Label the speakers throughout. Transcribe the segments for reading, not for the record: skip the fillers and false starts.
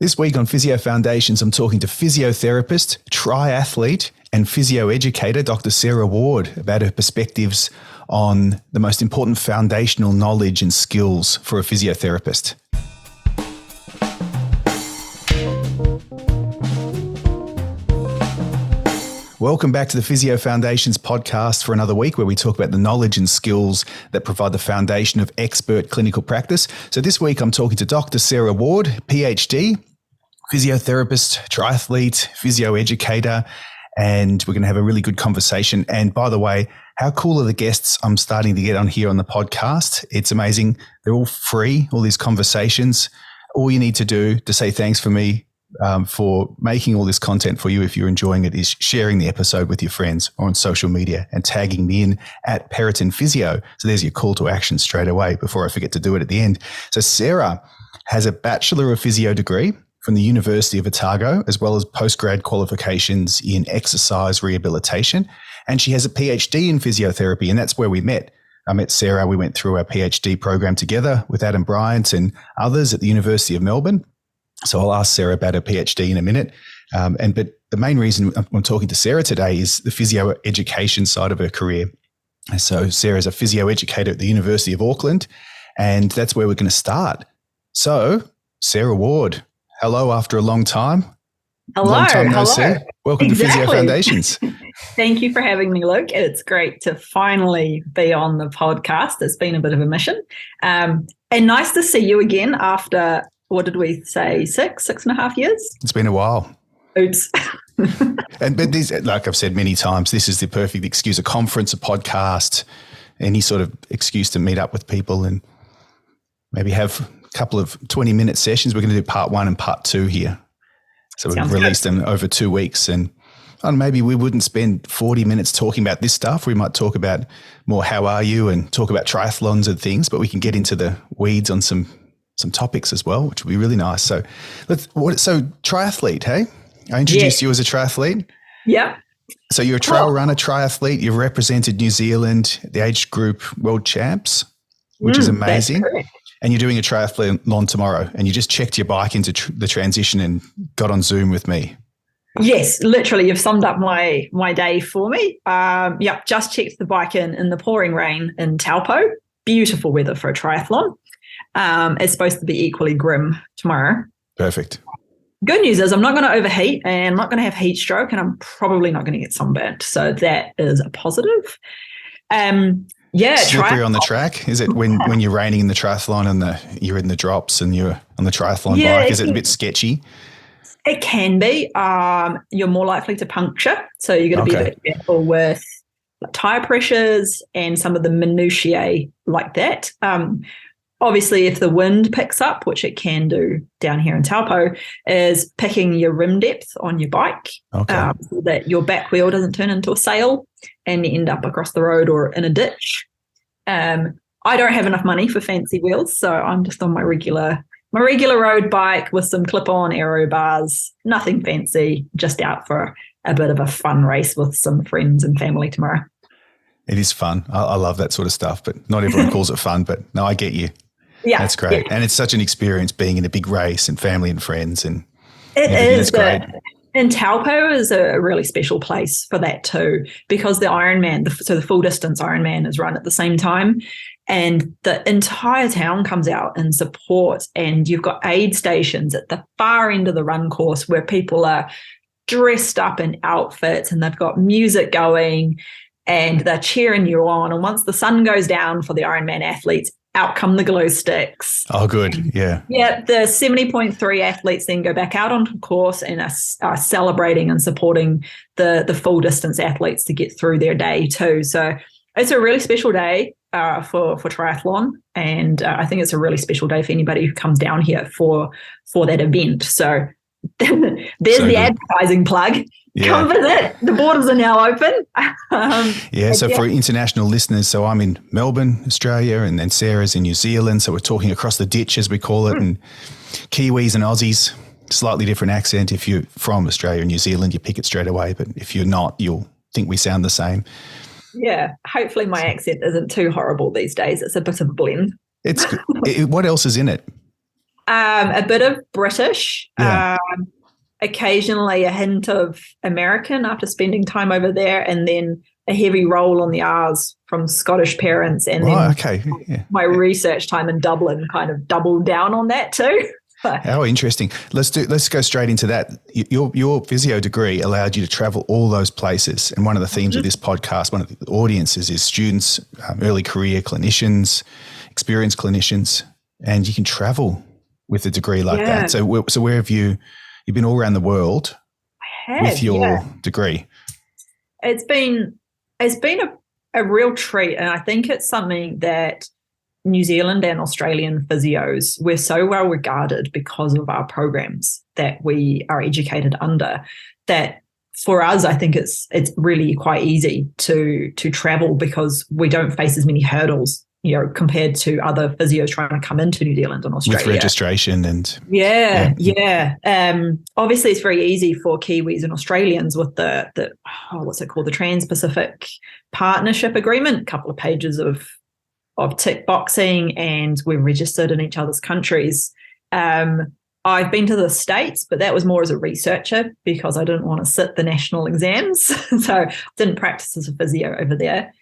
Speaker 1: This week on Physio Foundations, I'm talking to physiotherapist, triathlete, and physio educator, Dr. Sarah Ward, about her perspectives on the most important foundational knowledge and skills for a physiotherapist. Welcome back to the Physio Foundations podcast for another week where we talk about the knowledge and skills that provide the foundation of expert clinical practice. So this week I'm talking to Dr. Sarah Ward, PhD, physiotherapist, triathlete, physio educator, and we're going to have a really good conversation. And by the way, how cool are the guests I'm starting to get on here on the podcast? It's amazing. They're all free, all these conversations. All you need to do to say thanks for me for making all this content for you, if you're enjoying it, is sharing the episode with your friends or on social media and tagging me in at Periton Physio. So there's your call to action straight away before I forget to do it at the end. So Sarah has a Bachelor of Physio degree from the University of Otago, as well as postgrad qualifications in exercise rehabilitation. And she has a PhD in physiotherapy, and that's where we met. I met Sarah. We went through our PhD program together with Adam Bryant and others at the University of Melbourne. So I'll ask Sarah about her PhD in a minute. But the main reason I'm talking to Sarah today is the physio education side of her career. So Sarah's a physio educator at the University of Auckland, and that's where we're going to start. So Sarah Ward, hello after a long time.
Speaker 2: Hello.
Speaker 1: Long time no see. Welcome to Physio Foundations.
Speaker 2: Thank you for having me, Luke. It's great to finally be on the podcast. It's been a bit of a mission. And nice to see you again after, what did we say, 6.5 years?
Speaker 1: It's been a while.
Speaker 2: Oops.
Speaker 1: But these, like I've said many times, this is the perfect excuse, a conference, a podcast, any sort of excuse to meet up with people and maybe have a couple of 20-minute sessions. We're going to do part 1 and part 2 here. So we've released them over 2 weeks, and maybe we wouldn't spend 40 minutes talking about this stuff. We might talk about more how are you and talk about triathlons and things, but we can get into the weeds on some topics as well, which would be really nice. So triathlete, hey? I introduced you as a triathlete.
Speaker 2: Yeah.
Speaker 1: So you're a trail runner, triathlete. You've represented New Zealand, the age group world champs, which is amazing. And you're doing a triathlon tomorrow, and you just checked your bike into the transition and got on Zoom with me.
Speaker 2: Yes, literally, you've summed up my day for me. Just checked the bike in the pouring rain in Taupo. Beautiful weather for a triathlon. It's supposed to be equally grim tomorrow.
Speaker 1: Perfect.
Speaker 2: Good news is I'm not going to overheat, and I'm not going to have heat stroke, and I'm probably not going to get sunburnt. So that is a positive.
Speaker 1: Slippery on the track. Is it when you're raining in the triathlon and you're in the drops and you're on the triathlon bike? Is it a bit sketchy?
Speaker 2: It can be. You're more likely to puncture, so you're going to be a bit careful with tire pressures and some of the minutiae like that. Obviously, if the wind picks up, which it can do down here in Taupo, is picking your rim depth on your bike so that your back wheel doesn't turn into a sail and you end up across the road or in a ditch. I don't have enough money for fancy wheels, so I'm just on my regular road bike with some clip-on aero bars, nothing fancy, just out for a bit of a fun race with some friends and family tomorrow.
Speaker 1: It is fun. I love that sort of stuff, but not everyone calls it fun, but no, I get you. Yeah, that's great. Yeah. And it's such an experience being in a big race and family and friends. And
Speaker 2: it is. Great. And Taupo is a really special place for that too, because the Ironman, the full distance Ironman is run at the same time, and the entire town comes out in support, and you've got aid stations at the far end of the run course where people are dressed up in outfits and they've got music going and they're cheering you on. And once the sun goes down for the Ironman athletes, out come the glow sticks.
Speaker 1: Oh, good. Yeah.
Speaker 2: Yeah. The 70.3 athletes then go back out onto the course and are celebrating and supporting the full distance athletes to get through their day too. So it's a really special day for triathlon. And I think it's a really special day for anybody who comes down here for that event. So there's the advertising plug. Yeah. Come visit. The borders are now open.
Speaker 1: For international listeners, so I'm in Melbourne, Australia, and then Sarah's in New Zealand. So we're talking across the ditch, as we call it, and Kiwis and Aussies, slightly different accent. If you're from Australia and New Zealand, you pick it straight away. But if you're not, you'll think we sound the same.
Speaker 2: Yeah, hopefully my accent isn't too horrible these days. It's a bit of a blend.
Speaker 1: It's what else is in it?
Speaker 2: A bit of British, occasionally a hint of American after spending time over there, and then a heavy roll on the R's from Scottish parents. And then my research time in Dublin kind of doubled down on that too.
Speaker 1: How interesting. Let's go straight into that. Your physio degree allowed you to travel all those places. And one of the themes of this podcast, one of the audiences is students, early career clinicians, experienced clinicians, and you can travel with a degree like that. So where have you've been all around the world with your degree?
Speaker 2: It's been a real treat. And I think it's something that New Zealand and Australian physios, we're so well regarded because of our programs that we are educated under, that for us, I think it's really quite easy to travel because we don't face as many hurdles, compared to other physios trying to come into New Zealand and Australia.
Speaker 1: With registration and...
Speaker 2: Obviously, it's very easy for Kiwis and Australians with the what's it called? The Trans-Pacific Partnership Agreement, a couple of pages of tick boxing, and we're registered in each other's countries. I've been to the States, but that was more as a researcher because I didn't want to sit the national exams. So I didn't practice as a physio over there.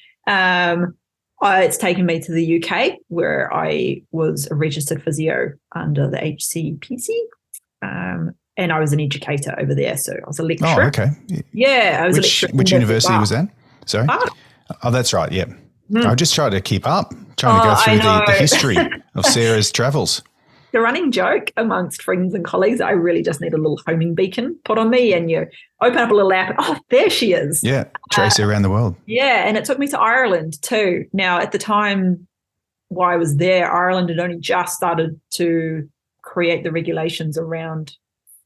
Speaker 2: It's taken me to the UK, where I was a registered physio under the HCPC, and I was an educator over there. So I was a lecturer.
Speaker 1: Oh, okay.
Speaker 2: Yeah, I was a lecturer.
Speaker 1: Which university was that? Sorry? Oh, that's right, yeah. I just try to keep up, trying to go through the history of Sarah's travels.
Speaker 2: The running joke amongst friends and colleagues, I really just need a little homing beacon put on me, and you open up a little app and, there she is.
Speaker 1: Yeah, trace her around the world.
Speaker 2: Yeah, and it took me to Ireland too. Now, at the time while I was there, Ireland had only just started to create the regulations around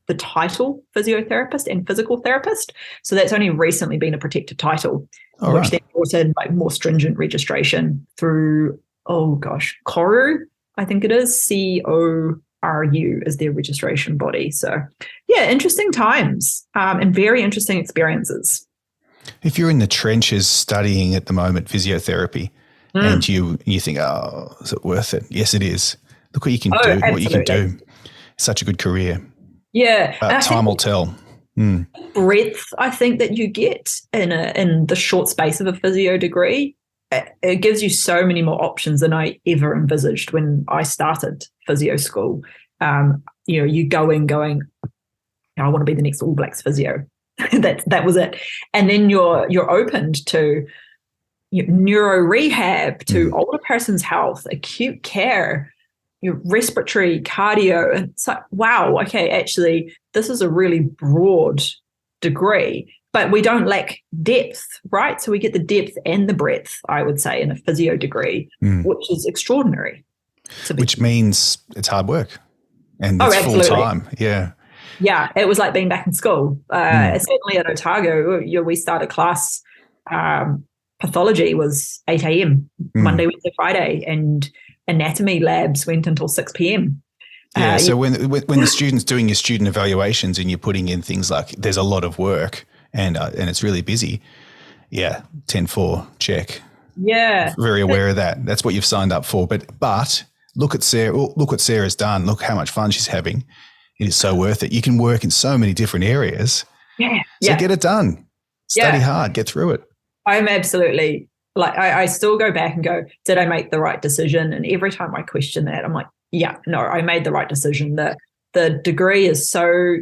Speaker 2: the title physiotherapist and physical therapist. So that's only recently been a protected title, which then brought in more stringent registration through, CORU, I think it is, CORU is their registration body. So, interesting times and very interesting experiences.
Speaker 1: If you're in the trenches studying at the moment physiotherapy and you think, is it worth it? Yes, it is. Look what you can do,
Speaker 2: absolutely.
Speaker 1: what you can do. Such a good career.
Speaker 2: Yeah.
Speaker 1: Time will tell.
Speaker 2: Breadth, I think, that you get in the short space of a physio degree, it gives you so many more options than I ever envisaged when I started physio school. You go in going, I want to be the next All Blacks physio. that was it. And then you're opened to neuro rehab, to older person's health, acute care, your respiratory, cardio. And it's like, wow, okay, actually, this is a really broad degree, but we don't lack depth, right? So we get the depth and the breadth, I would say, in a physio degree, which is extraordinary.
Speaker 1: Which means it's hard work and it's full time. Yeah.
Speaker 2: Yeah, it was like being back in school. Certainly at Otago, we started class, pathology was 8 a.m, Monday, Wednesday, Friday, and anatomy labs went until 6 p.m.
Speaker 1: Yeah, so when the student's doing your student evaluations and you're putting in things like there's a lot of work and it's really busy, 10-4, check.
Speaker 2: Yeah.
Speaker 1: Very aware of that. That's what you've signed up for. But look at Sarah. Look what Sarah's done. Look how much fun she's having. It is so worth it. You can work in so many different areas.
Speaker 2: Yeah.
Speaker 1: So get it done. Study hard. Get through it.
Speaker 2: I'm absolutely I still go back and go, did I make the right decision? And every time I question that, I'm like, I made the right decision. The degree is so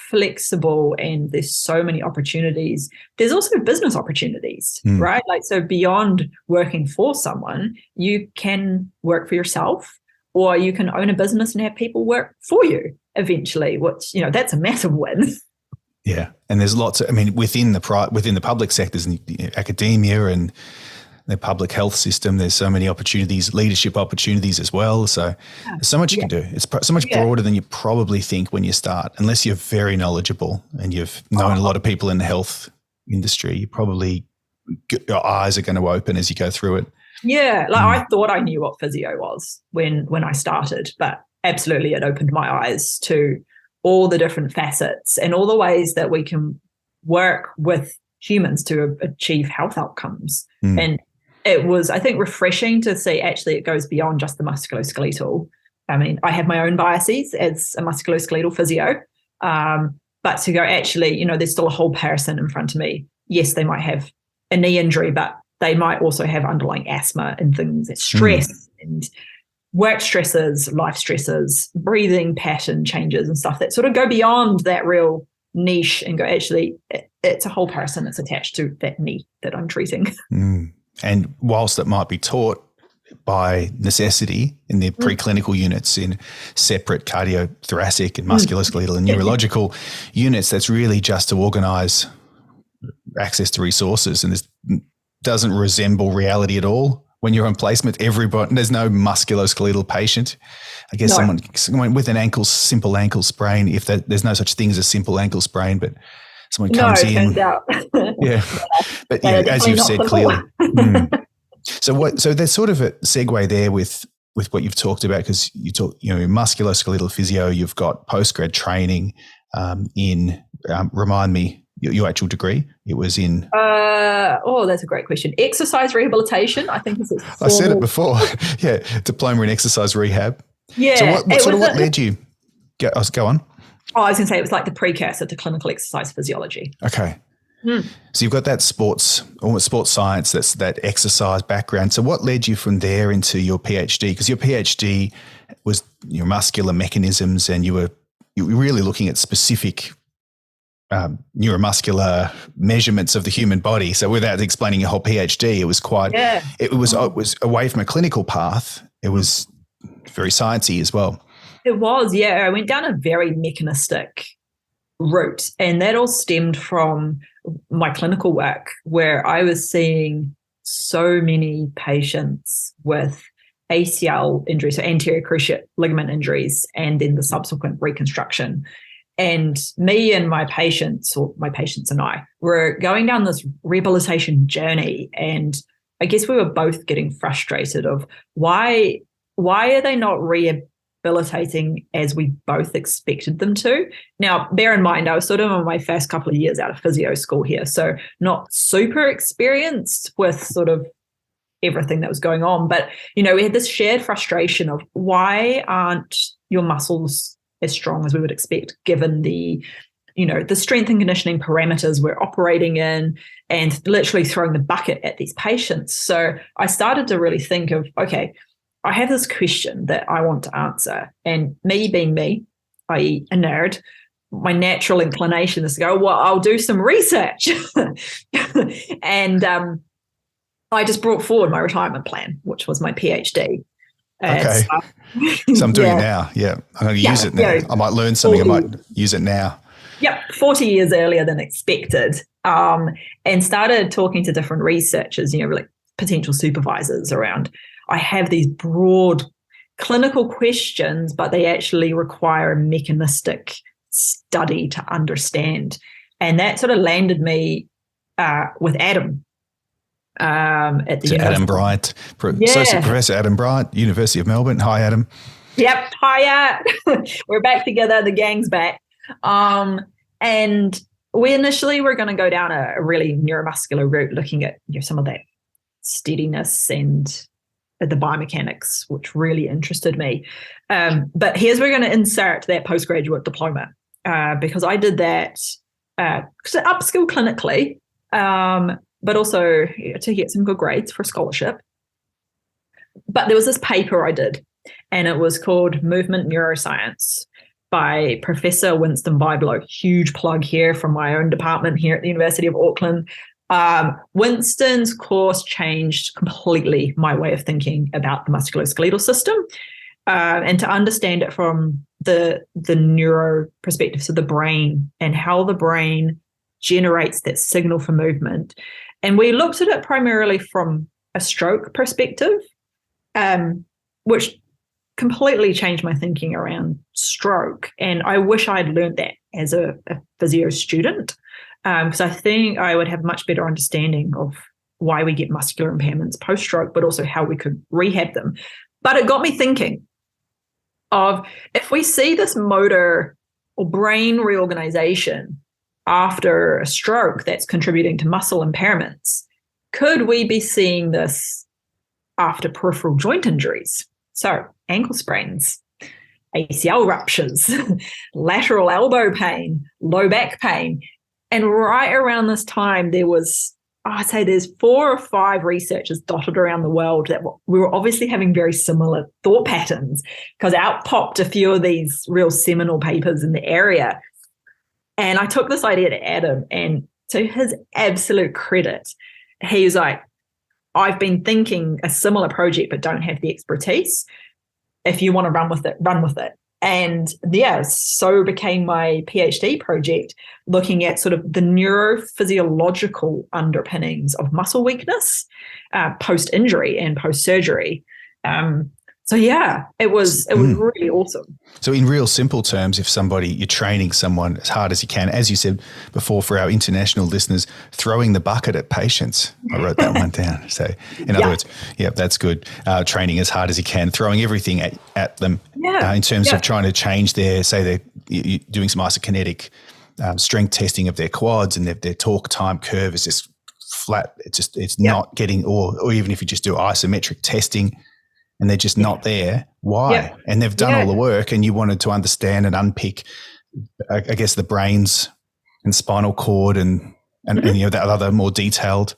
Speaker 2: flexible and there's so many opportunities. There's also business opportunities, right? So beyond working for someone, you can work for yourself, or you can own a business and have people work for you eventually, which, that's a massive win.
Speaker 1: Yeah. And there's lots of, within the public sectors and academia and the public health system, there's so many opportunities, leadership opportunities as well. So there's so much you can do. It's so much broader than you probably think when you start, unless you're very knowledgeable and you've known a lot of people in the health industry. You probably, your eyes are going to open as you go through it.
Speaker 2: Yeah. I thought I knew what physio was when I started, but absolutely it opened my eyes to all the different facets and all the ways that we can work with humans to achieve health outcomes. And it was, I think, refreshing to see actually it goes beyond just the musculoskeletal. I mean, I have my own biases as a musculoskeletal physio, but to go, actually, you know, there's still a whole person in front of me. Yes, they might have a knee injury, but they might also have underlying asthma and things, stress and work stresses, life stresses, breathing pattern changes and stuff that sort of go beyond that real niche and go, actually, it's a whole person that's attached to that knee that I'm treating.
Speaker 1: And whilst it might be taught by necessity in their preclinical units in separate cardiothoracic and musculoskeletal and neurological units, that's really just to organise access to resources, and this doesn't resemble reality at all. When you're on placement, there's no musculoskeletal patient. I guess someone with an simple ankle sprain, if there's no such thing as a simple ankle sprain, but someone comes in.
Speaker 2: Turns out.
Speaker 1: Yeah. But as you've said clearly. So there's sort of a segue there with what you've talked about, because you talk, musculoskeletal physio, you've got postgrad training in, remind me, your actual degree. It was in
Speaker 2: that's a great question. Exercise rehabilitation, I think is its formal.
Speaker 1: I said it before. Yeah, diploma in exercise rehab.
Speaker 2: Yeah.
Speaker 1: So what led you? Go on.
Speaker 2: I was going to say it was like the precursor to clinical exercise physiology.
Speaker 1: Okay. So you've got that sports science, that's that exercise background. So what led you from there into your PhD? Because your PhD was your muscular mechanisms, and you were really looking at specific neuromuscular measurements of the human body. So without explaining your whole PhD, it was it was away from a clinical path. It was very sciencey as well.
Speaker 2: It was, yeah. I went down a very mechanistic route, and that all stemmed from my clinical work, where I was seeing so many patients with ACL injuries, so anterior cruciate ligament injuries, and then the subsequent reconstruction. And me and my patients and I were going down this rehabilitation journey. And I guess we were both getting frustrated of why are they not rehabilitating as we both expected them to? Now, bear in mind, I was sort of on my first couple of years out of physio school here, so not super experienced with sort of everything that was going on. But, we had this shared frustration of why aren't your muscles as strong as we would expect, given the strength and conditioning parameters we're operating in, and literally throwing the bucket at these patients. So I started to really think of, okay, I have this question that I want to answer. And me being me, i.e. a nerd, my natural inclination is to go, well, I'll do some research. And I just brought forward my retirement plan, which was my PhD.
Speaker 1: Okay. So I'm doing it now. Yeah. I'm going to use it now. I might learn something. I might use it now.
Speaker 2: Yep. 40 years earlier than expected. And started talking to different researchers, like potential supervisors around. I have these broad clinical questions, but they actually require a mechanistic study to understand. And that sort of landed me with Adam. At the
Speaker 1: Adam Bryant, Associate Professor Adam Bryant, University of Melbourne. Hi, Adam.
Speaker 2: Yep. Hiya. We're back together. The gang's back. And we initially were going to go down a really neuromuscular route, looking at some of that steadiness and the biomechanics, which really interested me. But here's where we're going to insert that postgraduate diploma, because I did that to upskill clinically, but also to get some good grades for scholarship. But there was this paper I did, and it was called Movement Neuroscience by Professor Winston Byblow. Huge plug here from my own department here at the University of Auckland. Winston's course changed completely my way of thinking about the musculoskeletal system, and to understand it from the neuro perspective, so the brain and how the brain generates that signal for movement. And we looked at it primarily from a stroke perspective, which completely changed my thinking around stroke. And I wish I'd learned that as a physio student, because I think I would have much better understanding of why we get muscular impairments post-stroke, but also how we could rehab them. But it got me thinking of, if we see this motor or brain reorganization after a stroke that's contributing to muscle impairments, could we be seeing this after peripheral joint injuries? So ankle sprains. ACL ruptures, lateral elbow pain, low back pain. And right around this time, there was, I'd say there's 4 or 5 researchers dotted around the world that we were obviously having very similar thought patterns, because out popped a few of these real seminal papers in the area. And I took this idea to Adam, and to his absolute credit, he was like, I've been thinking a similar project but don't have the expertise. If you want to run with it, run with it. And yeah, so became my PhD project, looking at sort of the neurophysiological underpinnings of muscle weakness post-injury and post-surgery. So yeah, it was really awesome.
Speaker 1: So in real simple terms, if you're training someone as hard as you can, as you said before for our international listeners, throwing the bucket at patients. I wrote that one down. So in other words, yeah, that's good. Training as hard as you can, throwing everything at them in terms of trying to change they're doing some isokinetic strength testing of their quads, and their torque time curve is just flat. It's not getting, or even if you just do isometric testing, and they're just not there. Why? Yeah. And they've done all the work, and you wanted to understand and unpick, I guess, the brains and spinal cord and that other more detailed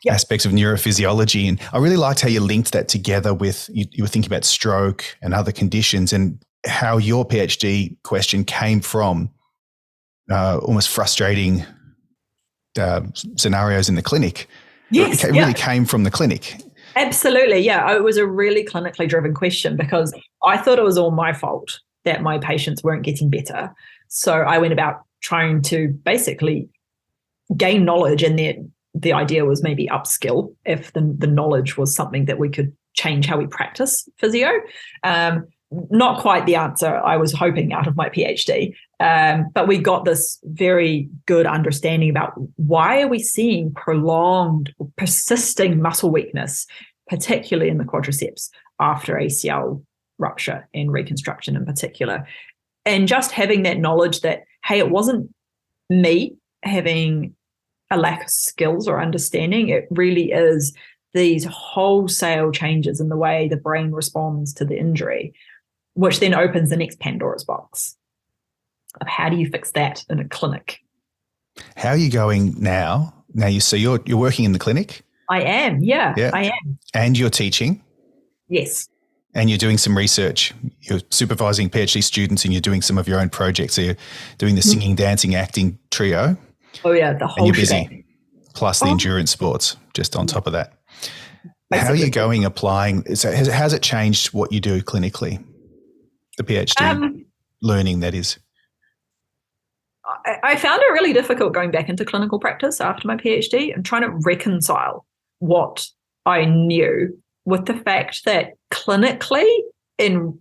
Speaker 1: aspects of neurophysiology. And I really liked how you linked that together with, you were thinking about stroke and other conditions, and how your PhD question came from almost frustrating scenarios in the clinic.
Speaker 2: Yes,
Speaker 1: it really came from the clinic.
Speaker 2: Absolutely. Yeah. It was a really clinically driven question, because I thought it was all my fault that my patients weren't getting better. So I went about trying to basically gain knowledge, and the idea was maybe upskill if the knowledge was something that we could change how we practice physio. Not quite the answer I was hoping out of my PhD, but we got this very good understanding about why are we seeing prolonged, persisting muscle weakness, particularly in the quadriceps after ACL rupture and reconstruction in particular. And just having that knowledge that, hey, it wasn't me having a lack of skills or understanding, it really is these wholesale changes in the way the brain responds to the injury, which then opens the next Pandora's box of how do you fix that in a clinic.
Speaker 1: How are you going now? So you're working in the clinic?
Speaker 2: I am, yeah, I am.
Speaker 1: And you're teaching?
Speaker 2: Yes.
Speaker 1: And you're doing some research. You're supervising PhD students, and you're doing some of your own projects. So you're doing the singing, dancing, acting trio.
Speaker 2: Oh yeah, the whole
Speaker 1: And you're busy. Plus the endurance sports just on top of that. Basically. How are you going applying? So has it changed what you do clinically? The PhD learning, that is.
Speaker 2: I found it really difficult going back into clinical practice after my PhD and trying to reconcile what I knew with the fact that clinically, in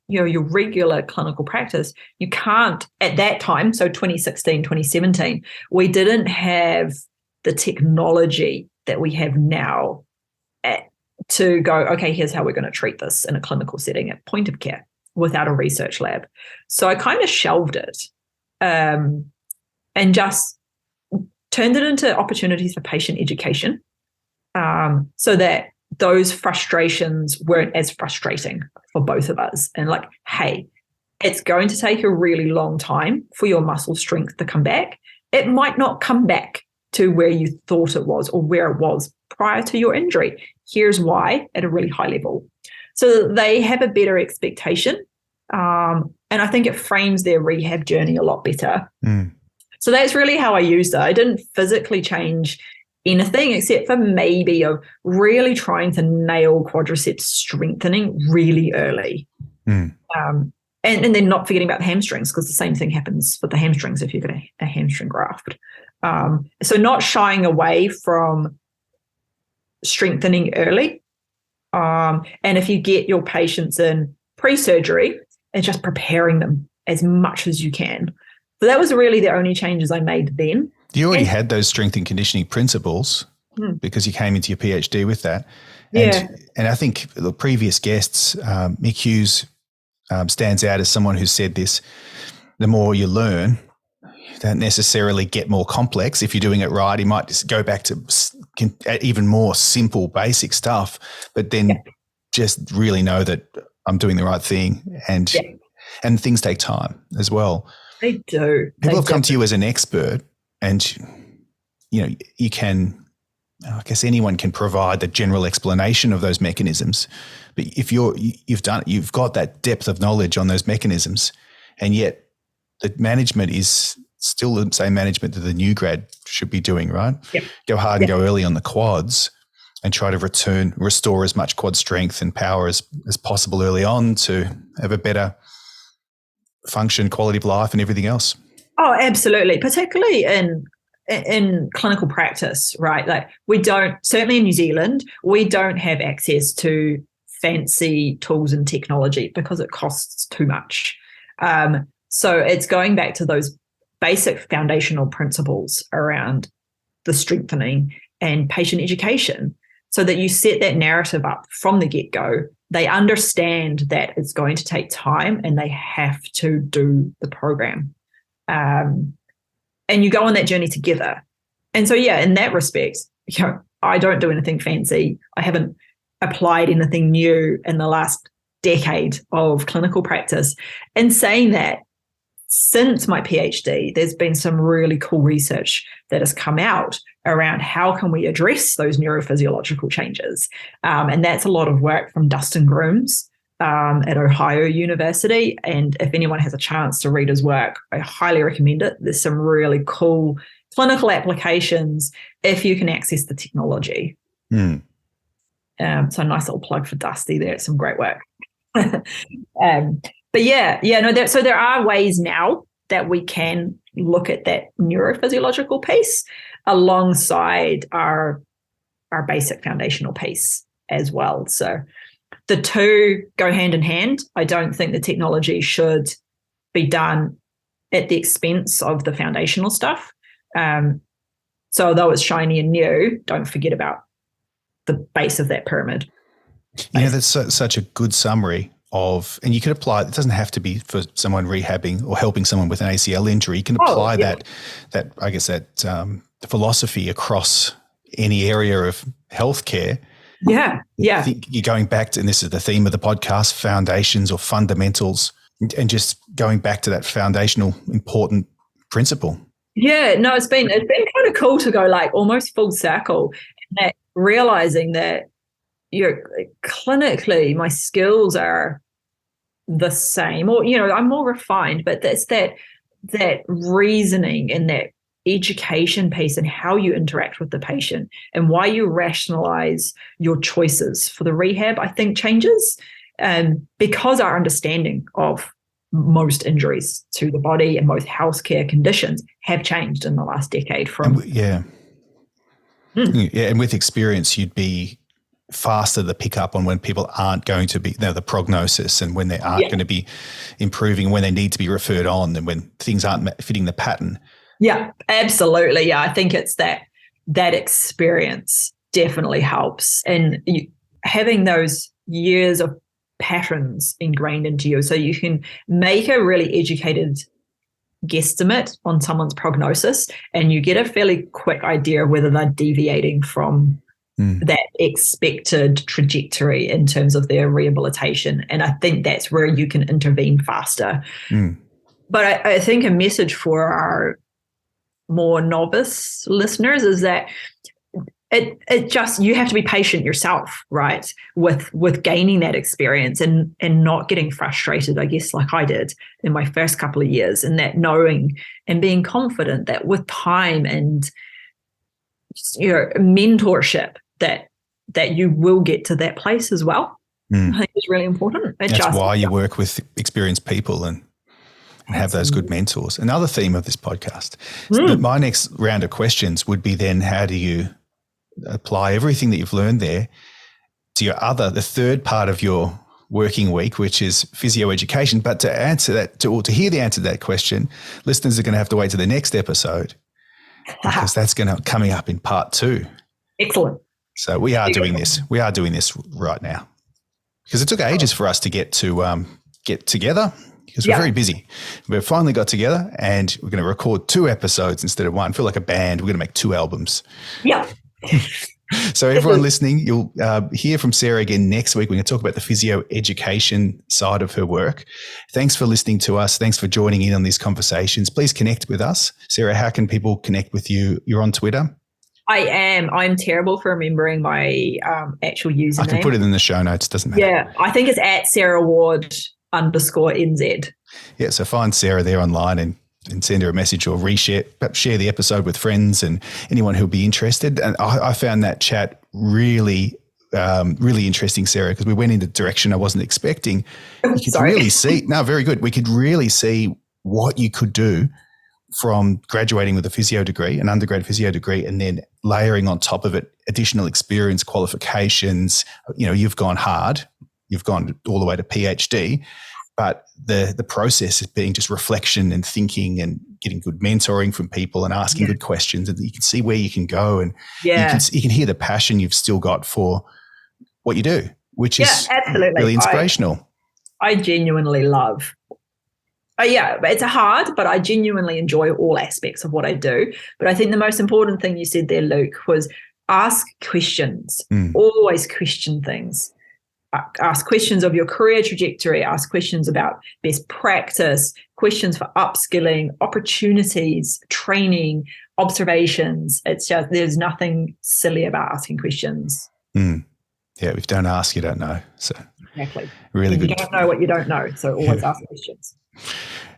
Speaker 2: your regular clinical practice, you can't, at that time, so 2016, 2017, we didn't have the technology that we have now to go, okay, here's how we're going to treat this in a clinical setting at point of care without a research lab. So I kind of shelved it and just turned it into opportunities for patient education, so that those frustrations weren't as frustrating for both of us. And like, hey, it's going to take a really long time for your muscle strength to come back. It might not come back to where you thought it was or where it was prior to your injury. Here's why at a really high level. So they have a better expectation. And I think it frames their rehab journey a lot better. So that's really how I used it. I didn't physically change anything except for maybe of really trying to nail quadriceps strengthening really early. And then not forgetting about the hamstrings, because the same thing happens with the hamstrings if you've got a hamstring graft. So not shying away from strengthening early. And if you get your patients in pre-surgery, and just preparing them as much as you can. So that was really the only changes I made then.
Speaker 1: You already had those strength and conditioning principles because you came into your PhD with that. And I think the previous guests, Mick Hughes stands out as someone who said this: the more you learn, you don't necessarily get more complex. If you're doing it right, you might just go back to even more simple, basic stuff, but then just really know that I'm doing the right thing and And things take time as well.
Speaker 2: They do.
Speaker 1: People have come to you as an expert, and you can, I guess anyone can provide the general explanation of those mechanisms. But if you've got that depth of knowledge on those mechanisms, and yet the management is still the same management that the new grad should be doing, right?
Speaker 2: Yep.
Speaker 1: Go hard and go early on the quads and try to restore as much quad strength and power as possible early on to have a better function, quality of life and everything else.
Speaker 2: Oh, absolutely. Particularly in clinical practice, right? Like certainly in New Zealand, we don't have access to fancy tools and technology because it costs too much. So it's going back to those basic foundational principles around the strengthening and patient education so that you set that narrative up from the get-go. They understand that it's going to take time and they have to do the program. And you go on that journey together. And so, in that respect, I don't do anything fancy. I haven't applied anything new in the last decade of clinical practice. And saying that, since my PhD, there's been some really cool research that has come out around how can we address those neurophysiological changes. And that's a lot of work from Dustin Grooms at Ohio University. And if anyone has a chance to read his work, I highly recommend it. There's some really cool clinical applications if you can access the technology. So a nice little plug for Dusty there. It's some great work. So there are ways now that we can look at that neurophysiological piece alongside our basic foundational piece as well. So the two go hand in hand. I don't think the technology should be done at the expense of the foundational stuff. So although it's shiny and new, don't forget about the base of that pyramid.
Speaker 1: That's such a good summary and you can apply, it doesn't have to be for someone rehabbing or helping someone with an ACL injury. You can apply that philosophy across any area of healthcare.
Speaker 2: Yeah.
Speaker 1: I think you're going back to, and this is the theme of the podcast, foundations or fundamentals, and just going back to that foundational important principle.
Speaker 2: Yeah, no, it's been kind of cool to go like almost full circle, and realizing that clinically my skills are the same, or I'm more refined, but that's that reasoning and that education piece and how you interact with the patient and why you rationalize your choices for the rehab, I think changes because our understanding of most injuries to the body and most healthcare conditions have changed in the last decade.
Speaker 1: And with experience, you'd be faster to pick up on when people aren't going to be, the prognosis, and when they aren't going to be improving, when they need to be referred on, and when things aren't fitting the pattern.
Speaker 2: Yeah, absolutely. Yeah, I think it's that experience definitely helps, and having those years of patterns ingrained into you, so you can make a really educated guesstimate on someone's prognosis, and you get a fairly quick idea whether they're deviating from that expected trajectory in terms of their rehabilitation. And I think that's where you can intervene faster. But I think a message for our more novice listeners is that it just, you have to be patient yourself, right, with gaining that experience and not getting frustrated, I guess, like I did in my first couple of years, and that knowing and being confident that with time and mentorship that you will get to that place as well. I think it's really important.
Speaker 1: That's why you work with experienced people and have those good mentors. Another theme of this podcast. So my next round of questions would be then, how do you apply everything that you've learned there to the third part of your working week, which is physio education? But to answer that, to hear the answer to that question, listeners are going to have to wait to the next episode because that's coming up in part 2.
Speaker 2: Excellent.
Speaker 1: So we are doing this. We are doing this right now because it took ages for us to get together because we're very busy. We've finally got together and we're going to record 2 episodes instead of 1. I feel like a band. We're going to make 2 albums.
Speaker 2: Yeah.
Speaker 1: So everyone listening, you'll hear from Sarah again next week. We're going to talk about the physio education side of her work. Thanks for listening to us. Thanks for joining in on these conversations. Please connect with us. Sarah, how can people connect with you? You're on Twitter?
Speaker 2: I am. I'm terrible for remembering my actual username.
Speaker 1: I can put it in the show notes. Doesn't matter.
Speaker 2: Yeah, I think it's at Sarah Ward _NZ.
Speaker 1: Yeah, so find Sarah there online and send her a message or perhaps share the episode with friends and anyone who'll be interested. And I found that chat really, really interesting, Sarah, because we went in a direction I wasn't expecting. You could really see, very good. We could really see what you could do from graduating with a physio degree, an undergrad physio degree, and then layering on top of it additional experience, qualifications. You've gone hard. You've gone all the way to PhD. But the process is being just reflection and thinking and getting good mentoring from people and asking good questions, and you can see where you can go, and you can hear the passion you've still got for what you do, which is
Speaker 2: absolutely
Speaker 1: really inspirational.
Speaker 2: I genuinely love. It's hard, but I genuinely enjoy all aspects of what I do. But I think the most important thing you said there, Luke, was ask questions. Always question things. Ask questions of your career trajectory, ask questions about best practice, questions for upskilling, opportunities, training, observations. It's just, there's nothing silly about asking questions.
Speaker 1: Yeah, if you don't ask, you don't know. So
Speaker 2: exactly.
Speaker 1: Really good.
Speaker 2: You don't know what you don't know, so always ask questions.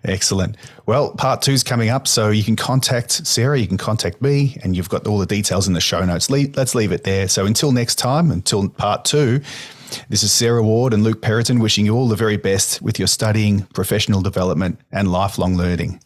Speaker 1: Excellent. Well, part 2 is coming up, so you can contact Sarah, you can contact me, and you've got all the details in the show notes. Let's leave it there. So until next time, until part 2, this is Sarah Ward and Luke Periton wishing you all the very best with your studying, professional development, and lifelong learning.